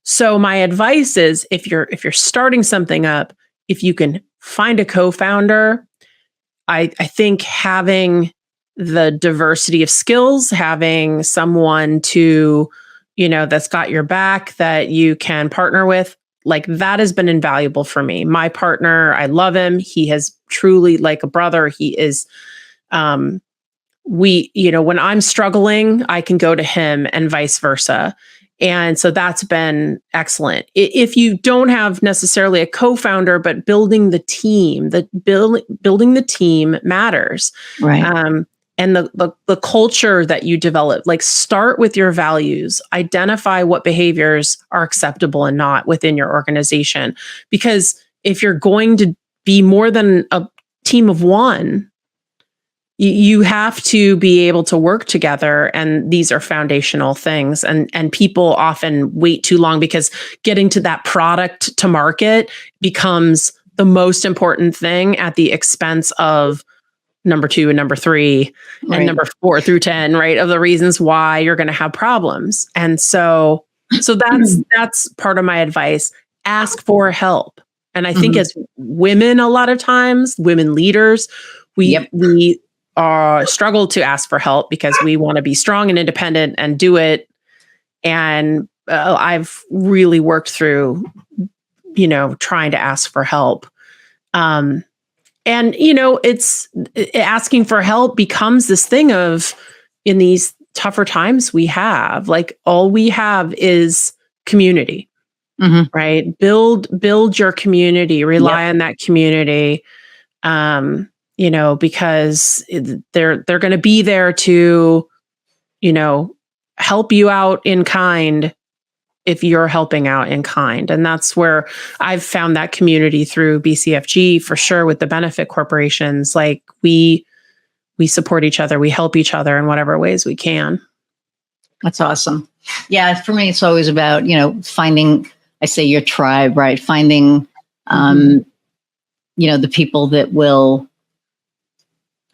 So my advice is, if you're starting something up, if you can find a co-founder, I think having the diversity of skills, having someone to, that's got your back that you can partner with, like that has been invaluable for me. My partner, I love him. He has truly like a brother. He is, when I'm struggling, I can go to him and vice versa. And so that's been excellent. If you don't have necessarily a co-founder, but building the team, building the team matters. Right. And the culture that you develop, like start with your values, identify what behaviors are acceptable and not within your organization. Because if you're going to be more than a team of one, you have to be able to work together, and these are foundational things. And people often wait too long because getting to that product to market becomes the most important thing at the expense of number 2 and number 3 and number 4 through 10, right? Of the reasons why you're going to have problems. And so that's part of my advice. Ask for help. And I think as women, a lot of times, women leaders, we struggle to ask for help because we want to be strong and independent and do it. And I've really worked through, trying to ask for help. And, it's asking for help becomes this thing of, in these tougher times we have, like all we have is community, right? Build your community, rely on that community. Because they're going to be there to, help you out in kind if you're helping out in kind. And that's where I've found that community through BCFG for sure with the benefit corporations. Like we support each other, we help each other in whatever ways we can. That's awesome. Yeah, for me, it's always about, finding, I say your tribe, right? Finding, the people that will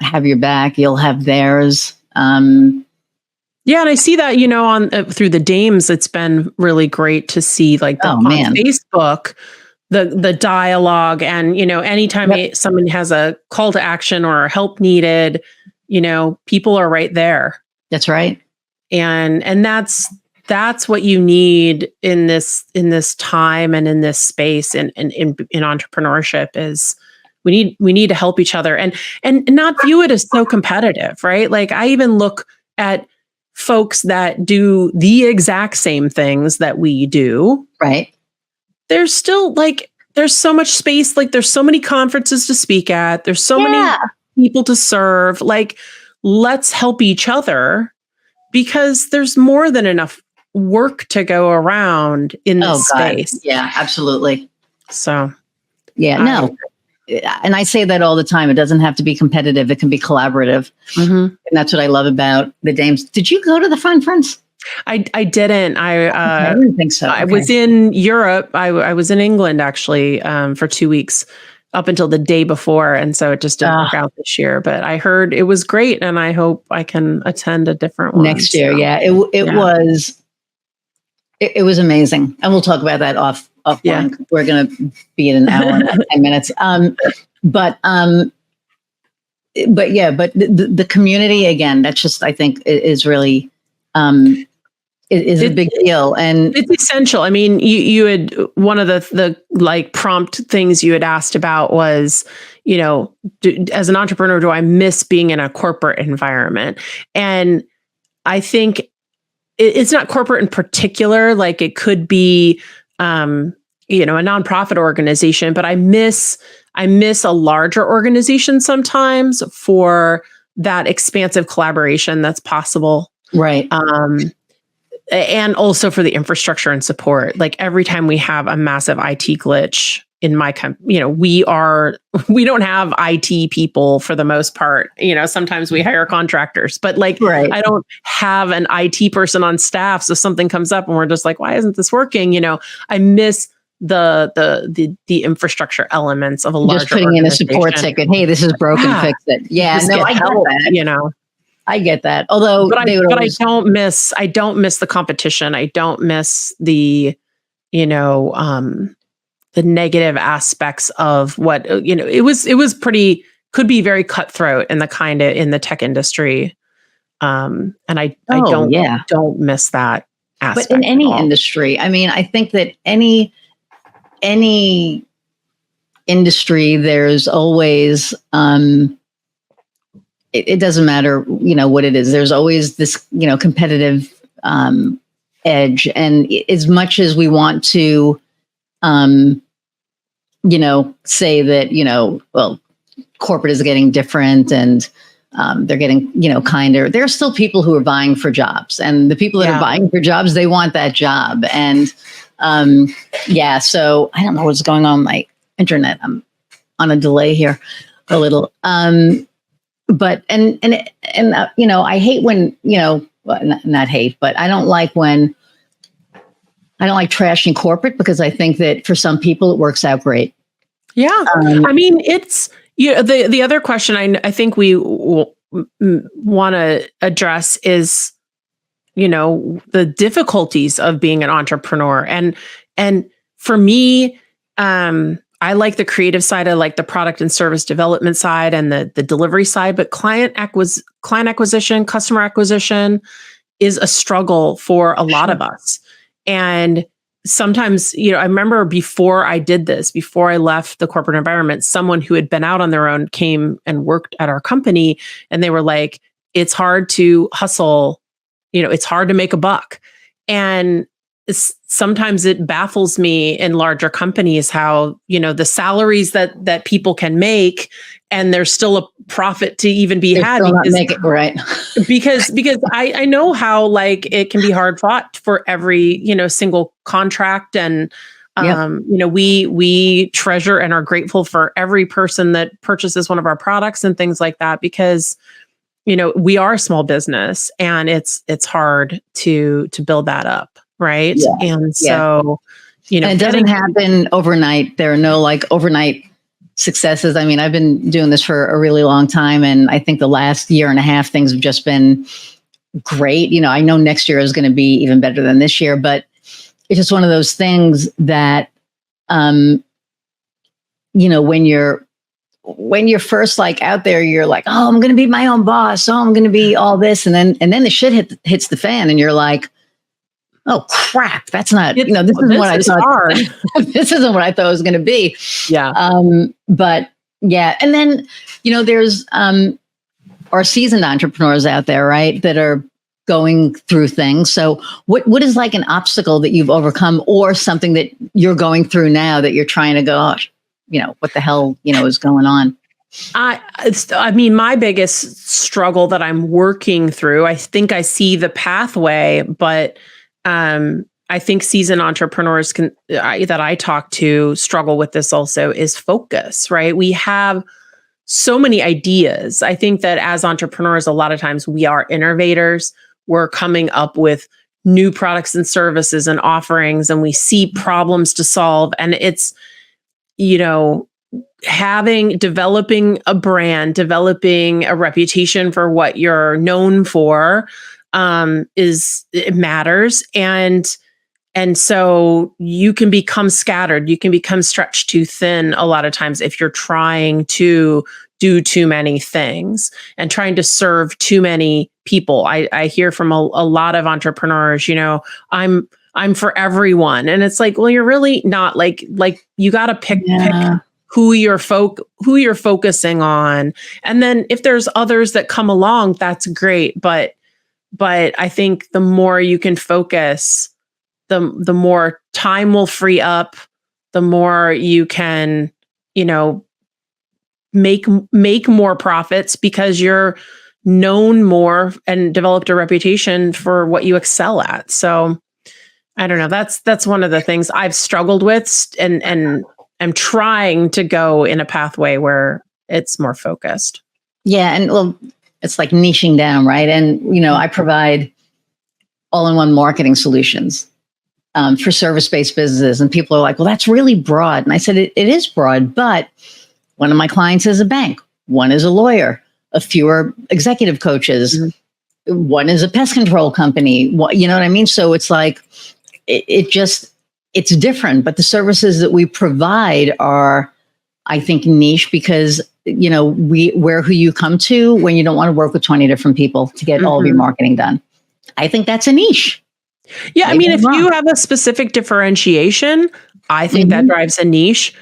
have your back, you'll have theirs. Yeah, and I see that, on through the Dames, it's been really great to see like on Facebook, the dialogue, and anytime someone has a call to action or help needed, people are right there. That's right. And that's what you need in this time and in this space in entrepreneurship is we need to help each other and not view it as so competitive, right? Like I even look at folks that do the exact same things that we do. Right. There's still there's so much space. Like there's so many conferences to speak at. There's so many people to serve. Like let's help each other because there's more than enough work to go around in this space. Yeah, absolutely. So, and I say that all the time. It doesn't have to be competitive. It can be collaborative. And that's what I love about the Dames. Did you go to the conference? I didn't. I didn't think so. I was in Europe. I was in England actually for 2 weeks up until the day before. And so it just didn't work out this year. But I heard it was great. And I hope I can attend a different one. Next year. Yeah. It was amazing. And we'll talk about that off. Yeah. We're going to be in an hour and 10 minutes. But the community, again, that's just, I think is really, is a big deal. And it's essential. I mean, you had one of the like prompt things you had asked about was, as an entrepreneur, do I miss being in a corporate environment? And I think it's not corporate in particular, like it could be, a nonprofit organization, but I miss a larger organization sometimes for that expansive collaboration that's possible. Right. And also for the infrastructure and support. Like every time we have a massive IT glitch in my company, we don't have IT people for the most part. Sometimes we hire contractors, but I don't have an IT person on staff. So something comes up and we're just like, why isn't this working? I miss the infrastructure elements of a larger just putting in a support ticket. Hey, this is broken. Fix it. Yeah, no, I get that. I get that. Although, I don't miss the competition. I don't miss the negative aspects of what it was pretty could be very cutthroat in the tech industry. And I don't miss that aspect. But in any industry, I mean, I think that any industry, there's always, it doesn't matter, what it is. There's always this, competitive edge. And as much as we want to, say that, well, corporate is getting different and they're getting, kinder. There are still people who are vying for jobs, and the people that are vying for jobs, they want that job. And so I don't know what's going on with my internet. I'm on a delay here a little. But I hate when, well, not hate, but I don't like trashing corporate, because I think that for some people it works out great. Yeah. I mean, it's, the other question I think we want to address is, the difficulties of being an entrepreneur. And for me, I like the creative side. I like the product and service development side and the delivery side, but client acquisition, customer acquisition is a struggle for a lot of us. And sometimes, I remember before I did this, before I left the corporate environment, someone who had been out on their own came and worked at our company, and they were like, it's hard to hustle, it's hard to make a buck. And sometimes it baffles me in larger companies how, the salaries that people can make, and there's still a profit to even be had. Still not make it, right? because I know how, like, it can be hard fought for every, single contract. And, we treasure and are grateful for every person that purchases one of our products and things like that, because, we are a small business, and it's hard to build that up. Right. Yeah. And so, and it doesn't happen overnight. There are no overnight successes. I mean, I've been doing this for a really long time, and I think the last year and a half, things have just been great. I know next year is going to be even better than this year, but it's just one of those things that, when you're first out there, you're like, oh, I'm going to be my own boss. Oh, I'm going to be all this. And then the shit hits the fan, and you're like, oh crap, that's not, this isn't what I thought. This isn't what I thought it was going to be. Yeah. But yeah. And then, there's our seasoned entrepreneurs out there, right, that are going through things. So what is an obstacle that you've overcome, or something that you're going through now that you're trying to go, what the hell, is going on? I mean, my biggest struggle that I'm working through, I think I see the pathway, but I think seasoned entrepreneurs that I talk to struggle with this also, is focus, right? We have so many ideas. I think that as entrepreneurs, a lot of times we are innovators. We're coming up with new products and services and offerings, and we see problems to solve. And it's, developing a brand, developing a reputation for what you're known for, it matters. And so you can become scattered, you can become stretched too thin a lot of times if you're trying to do too many things and trying to serve too many people. I hear from a lot of entrepreneurs, I'm for everyone. And it's like, well, you're really not. Like you got to pick who you're focusing on. And then if there's others that come along, that's great. But I think the more you can focus, the more time will free up, the more you can, make more profits, because you're known more and developed a reputation for what you excel at. So I don't know. That's one of the things I've struggled with, and I'm trying to go in a pathway where it's more focused. Yeah. And well, it's like niching down, right? And, I provide all-in-one marketing solutions for service-based businesses. And people are like, well, that's really broad. And I said, it is broad, but one of my clients is a bank. One is a lawyer. A few are executive coaches. Mm-hmm. One is a pest control company. You know what I mean? So it's like, it's different, but the services that we provide are, I think, niche, because, we're who you come to when you don't want to work with 20 different people to get all of your marketing done. I think that's a niche. Yeah, I Maybe mean, I'm if you wrong. have a specific differentiation, I think that drives a niche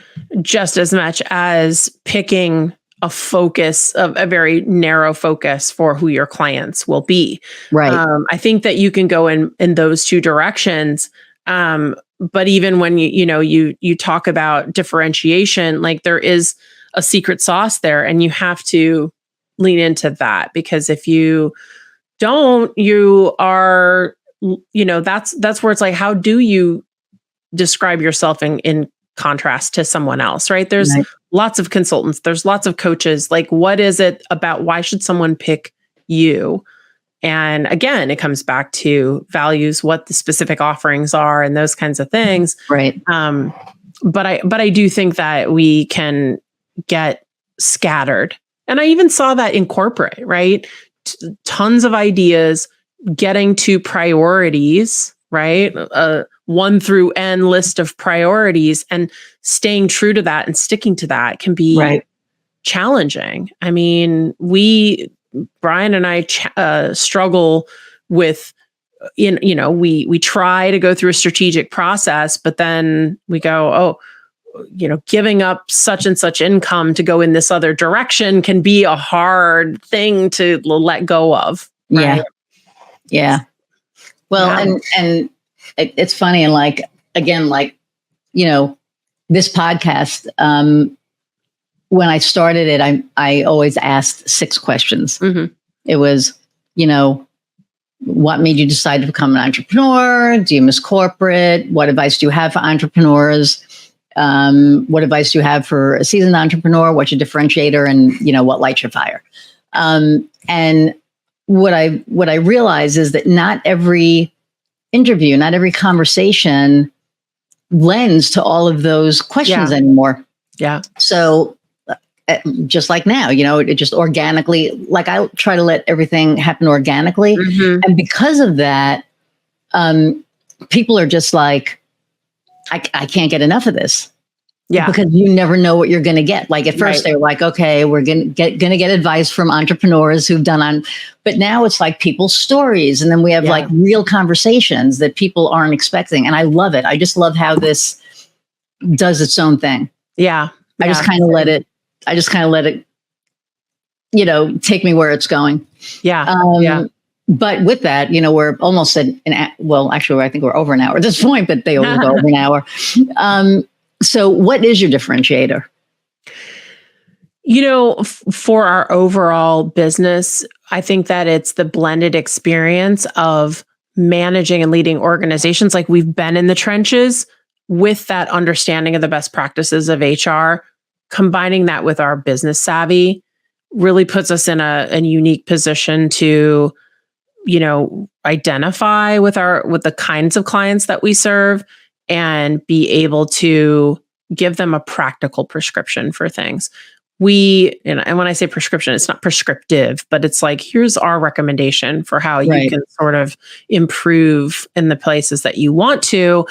just as much as picking a focus of a very narrow focus for who your clients will be. Right. I think that you can go in those two directions. But even when you talk about differentiation, like there is a secret sauce there, and you have to lean into that, because if you don't, you are, that's where it's like, how do you describe yourself in contrast to someone else, right? There's Right. lots of consultants, there's lots of coaches. Like, what is it about? Why should someone pick you? And again, it comes back to values, what the specific offerings are, and those kinds of things. Right. But I do think that we can get scattered. And I even saw that in corporate, right? Tons of ideas, getting to priorities, right? 1 through N list of priorities, and staying true to that and sticking to that can be Right. challenging. I mean, Brian and I struggle with, we try to go through a strategic process, but then we go, giving up such and such income to go in this other direction can be a hard thing to let go of. Right? Yeah. Well, Yeah. and it's funny. And like, again, like, this podcast, when I started it, I always asked 6 questions. Mm-hmm. It was, what made you decide to become an entrepreneur? Do you miss corporate? What advice do you have for entrepreneurs? What advice do you have for a seasoned entrepreneur? What's your differentiator? And, what lights your fire? And what I realize is that not every interview, not every conversation lends to all of those questions anymore. Yeah. So just like now, it just organically, like I try to let everything happen organically. Mm-hmm. And because of that, people are just like, I can't get enough of this. Yeah. Because you never know what you're going to get. Like at first they're like, okay, we're going to get advice from entrepreneurs who've done but now it's like people's stories. And then we have like real conversations that people aren't expecting. And I love it. I just love how this does its own thing. Yeah. I just kind of let it, take me where it's going. Yeah. But with that, we're almost actually, I think we're over an hour at this point, but they always go over an hour. So what is your differentiator? For our overall business, I think that it's the blended experience of managing and leading organizations. Like, we've been in the trenches with that understanding of the best practices of HR, combining that with our business savvy really puts us in a unique position to, identify with the kinds of clients that we serve and be able to give them a practical prescription for things. And when I say prescription, it's not prescriptive, but it's like, here's our recommendation for how you can sort of improve in the places that you want to.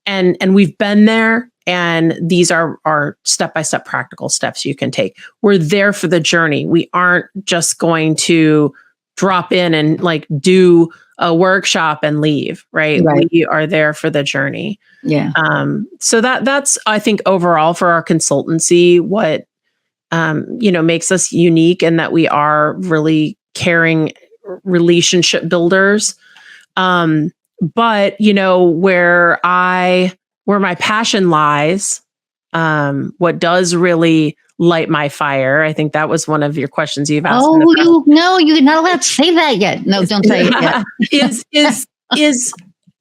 And we've been there, and these are step-by-step practical steps you can take. We're there for the journey. We aren't just going to drop in and like do a workshop and leave, right? We are there for the journey. Yeah. So that's, I think, overall for our consultancy, what, makes us unique, and that we are really caring relationship builders. But where my passion lies, what does really light my fire, I think that was one of your questions you've asked. Oh, you're not allowed to say that yet. No, don't say it yet.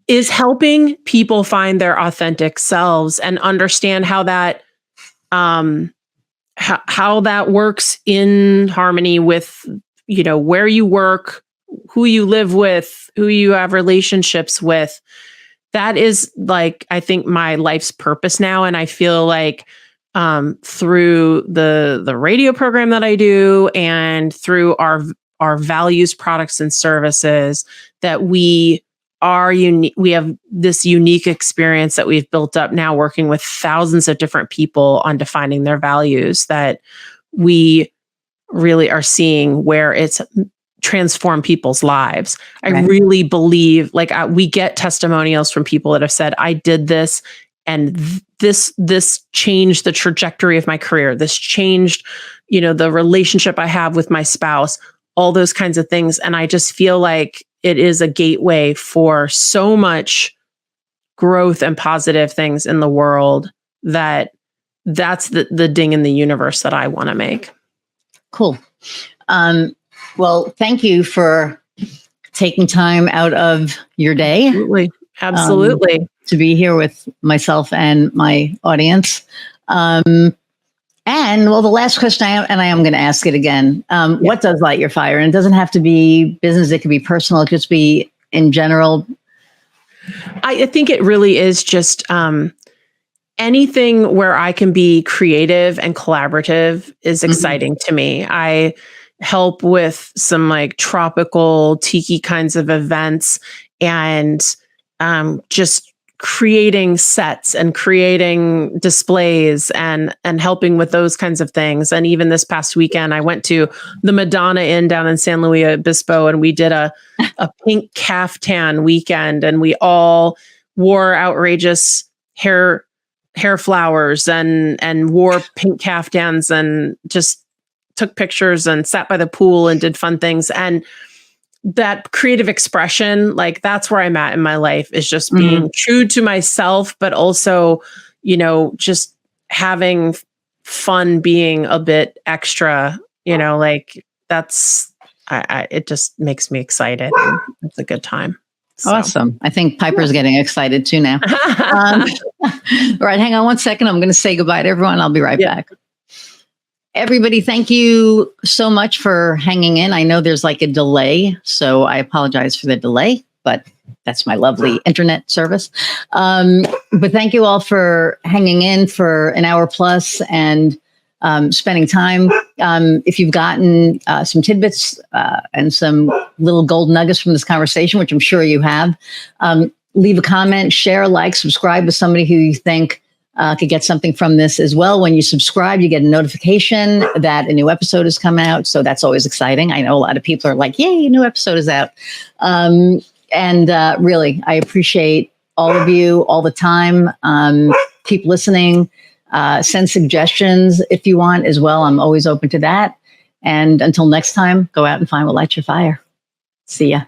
is helping people find their authentic selves and understand how that how that works in harmony with where you work, who you live with, who you have relationships with. That is, like, I think, my life's purpose now. And I feel like through the radio program that I do, and through our values, products, and services, that we are unique. We have this unique experience that we've built up now, working with thousands of different people on defining their values, that we really are seeing where it's transform people's lives. I Right. really believe, like, we get testimonials from people that have said, I did this, and this changed the trajectory of my career. This changed, the relationship I have with my spouse, all those kinds of things. And I just feel like it is a gateway for so much growth and positive things in the world, that's the ding in the universe that I want to make. Cool. Well, thank you for taking time out of your day. Absolutely. To be here with myself and my audience. And well, the last question I am going to ask it again. What does light your fire? And it doesn't have to be business. It could be personal. It could just be in general. I think it really is just anything where I can be creative and collaborative is exciting to me. I help with some like tropical tiki kinds of events, and just creating sets and creating displays and helping with those kinds of things. And even this past weekend, I went to the Madonna Inn down in San Luis Obispo, and we did a pink caftan weekend, and we all wore outrageous hair flowers and wore pink caftans and just took pictures and sat by the pool and did fun things. And that creative expression, like, that's where I'm at in my life, is just being true to myself, but also, just having fun, being a bit extra, like that's, it just makes me excited. It's a good time. So. Awesome. I think Piper's getting excited too now. All right, hang on one second. I'm going to say goodbye to everyone. I'll be right back. Everybody, thank you so much for hanging in. I know there's like a delay, so I apologize for the delay, but that's my lovely internet service. But thank you all for hanging in for an hour plus and spending time. If you've gotten some tidbits and some little gold nuggets from this conversation, which I'm sure you have, leave a comment, share, like, subscribe with somebody who you think could get something from this as well. When you subscribe, you get a notification that a new episode has come out. So that's always exciting. I know a lot of people are like, yay, a new episode is out. And really, I appreciate all of you all the time. Keep listening. Send suggestions if you want as well. I'm always open to that. And until next time, go out and find what lights your fire. See ya.